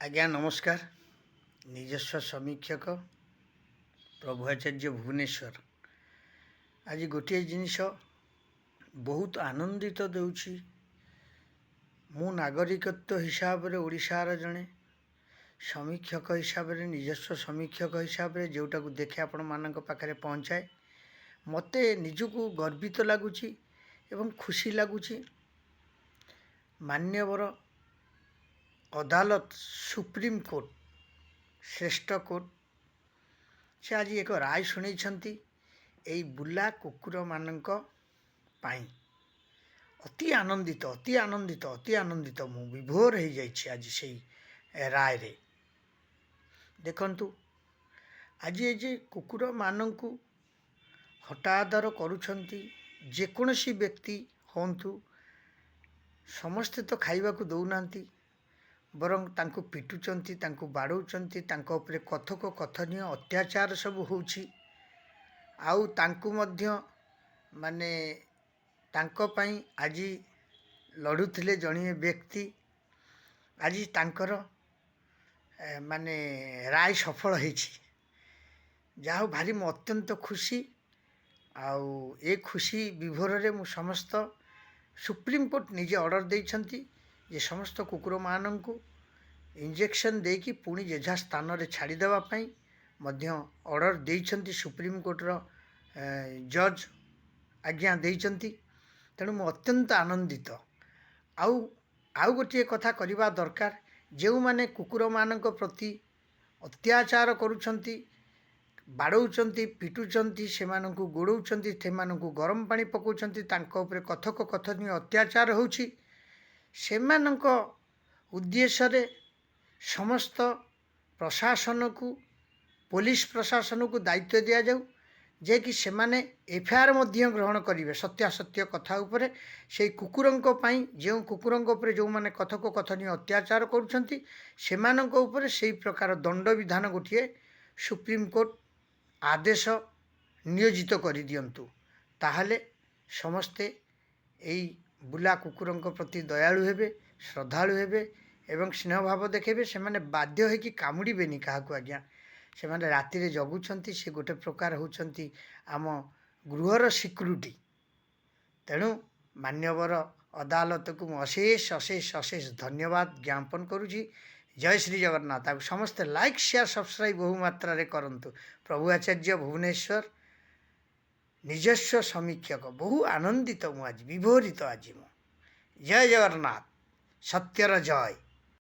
ଆଜ୍ଞା ନମସ୍କାର। ନିଜସ୍ୱ ସମୀକ୍ଷକ ପ୍ରଭୁ ଆଚାର୍ଯ୍ୟ ଭୁବନେଶ୍ୱର। ଆଜି ଗୋଟିଏ ଜିନିଷ ବହୁତ ଆନନ୍ଦିତ ଦେଉଛି। ମୁଁ ନାଗରିକତ୍ୱ ହିସାବରେ ଓଡ଼ିଶାର ଜଣେ ସମୀକ୍ଷକ ହିସାବରେ, ନିଜସ୍ୱ ସମୀକ୍ଷକ ହିସାବରେ ଯେଉଁଟାକୁ ଦେଖେ ଆପଣମାନଙ୍କ ପାଖରେ ପହଞ୍ଚାଏ, ମୋତେ ନିଜକୁ ଗର୍ବିତ ଲାଗୁଛି ଏବଂ ଖୁସି ଲାଗୁଛି। ମାନ୍ୟବର ଅଦାଲତ, ସୁପ୍ରିମକୋର୍ଟ, ଶ୍ରେଷ୍ଠ କୋର୍ଟ, ସେ ଆଜି ଏକ ରାୟ ଶୁଣେଇଛନ୍ତି ଏଇ ବୁଲା କୁକୁରମାନଙ୍କ ପାଇଁ। ଅତି ଆନନ୍ଦିତ, ଅତି ଆନନ୍ଦିତ, ଅତି ଆନନ୍ଦିତ। ମୁଁ ବିଭୋର ହେଇଯାଇଛି ଆଜି ସେଇ ରାୟରେ। ଦେଖନ୍ତୁ, ଆଜି ଏ ଯେ କୁକୁରମାନଙ୍କୁ ହତାଦର କରୁଛନ୍ତି, ଯେକୌଣସି ବ୍ୟକ୍ତି ହୁଅନ୍ତୁ, ସମସ୍ତେ ତ ଖାଇବାକୁ ଦେଉନାହାନ୍ତି, ବରଂ ତାଙ୍କୁ ପିଟୁଛନ୍ତି, ତାଙ୍କୁ ବାଡ଼ଉଛନ୍ତି, ତାଙ୍କ ଉପରେ କଥନୀୟ ଅତ୍ୟାଚାର ସବୁ ହେଉଛି। ଆଉ ତାଙ୍କୁ ମଧ୍ୟ ତାଙ୍କ ପାଇଁ ଆଜି ଲଢ଼ୁଥିଲେ ଜଣିଏ ବ୍ୟକ୍ତି, ଆଜି ତାଙ୍କର ରାୟ ସଫଳ ହେଇଛି। ଯାହା ହଉ, ଭାରି ମୁଁ ଅତ୍ୟନ୍ତ ଖୁସି। ଆଉ ଏ ଖୁସି ବିଭୋରରେ ମୁଁ ସମସ୍ତ ସୁପ୍ରିମକୋର୍ଟ ନିଜେ ଅର୍ଡ଼ର ଦେଇଛନ୍ତି ଯେ ସମସ୍ତ କୁକୁରମାନଙ୍କୁ ଇଞ୍ଜେକ୍ସନ୍ ଦେଇକି ପୁଣି ଯେଝା ସ୍ଥାନରେ ଛାଡ଼ିଦେବା ପାଇଁ ମଧ୍ୟ ଅର୍ଡ଼ର ଦେଇଛନ୍ତି। ସୁପ୍ରିମକୋର୍ଟର ଜଜ୍ ଆଜ୍ଞା ଦେଇଛନ୍ତି। ତେଣୁ ମୁଁ ଅତ୍ୟନ୍ତ ଆନନ୍ଦିତ। ଆଉ ଗୋଟିଏ କଥା କରିବା ଦରକାର, ଯେଉଁମାନେ କୁକୁରମାନଙ୍କ ପ୍ରତି ଅତ୍ୟାଚାର କରୁଛନ୍ତି, ବାଡ଼ଉଛନ୍ତି, ପିଟୁଛନ୍ତି, ସେମାନଙ୍କୁ ଗୋଡ଼ଉଛନ୍ତି, ସେମାନଙ୍କୁ ଗରମ ପାଣି ପକାଉଛନ୍ତି, ତାଙ୍କ ଉପରେ କଥନୀୟ ଅତ୍ୟାଚାର ହେଉଛି, ସେମାନଙ୍କ ଉଦ୍ଦେଶ୍ୟରେ ସମସ୍ତ ପ୍ରଶାସନକୁ, ପୋଲିସ ପ୍ରଶାସନକୁ ଦାୟିତ୍ୱ ଦିଆଯାଉ ଯେ କି ସେମାନେ ଏଫଆଇଆର୍ ମଧ୍ୟ ଗ୍ରହଣ କରିବେ ସତ୍ୟାସତ୍ୟ କଥା ଉପରେ। ସେଇ କୁକୁରଙ୍କ ପାଇଁ, ଯେଉଁ କୁକୁରଙ୍କ ଉପରେ ଯେଉଁମାନେ କଥନୀୟ ଅତ୍ୟାଚାର କରୁଛନ୍ତି, ସେମାନଙ୍କ ଉପରେ ସେଇ ପ୍ରକାର ଦଣ୍ଡବିଧାନ ଗୋଟିଏ ସୁପ୍ରିମକୋର୍ଟ ଆଦେଶ ନିୟୋଜିତ କରିଦିଅନ୍ତୁ। ତାହେଲେ ସମସ୍ତେ ଏଇ ବୁଲା କୁକୁରଙ୍କ ପ୍ରତି ଦୟାଳୁ ହେବେ, ଶ୍ରଦ୍ଧାଳୁ ହେବେ ଏବଂ ସ୍ନେହ ଭାବ ଦେଖେଇବେ। ସେମାନେ ବାଧ୍ୟ ହୋଇକି କାମୁଡ଼ିବେନି କାହାକୁ। ଆଜ୍ଞା, ସେମାନେ ରାତିରେ ଜଗୁଛନ୍ତି, ସେ ଗୋଟେ ପ୍ରକାର ହେଉଛନ୍ତି ଆମ ଗୃହର ସିକ୍ୟୁରିଟି। ତେଣୁ ମାନ୍ୟବର ଅଦାଲତକୁ ମୁଁ ଅଶେଷ ଧନ୍ୟବାଦ ଜ୍ଞାପନ କରୁଛି। ଜୟ ଶ୍ରୀ ଜଗନ୍ନାଥ। ଆଉ ସମସ୍ତେ ଲାଇକ୍, ସେୟାର, ସବସ୍କ୍ରାଇବ୍ ବହୁ ମାତ୍ରାରେ କରନ୍ତୁ। ପ୍ରଭୁ ଆଚାର୍ଯ୍ୟ ଭୁବନେଶ୍ୱର, ନିଜସ୍ୱ ସମୀକ୍ଷକ। ବହୁ ଆନନ୍ଦିତ ମୁଁ ଆଜି, ବିଭୋରିତ ଆଜି ମୁଁ। ଜୟ ଜଗନ୍ନାଥ, ସତ୍ୟର ଜୟ।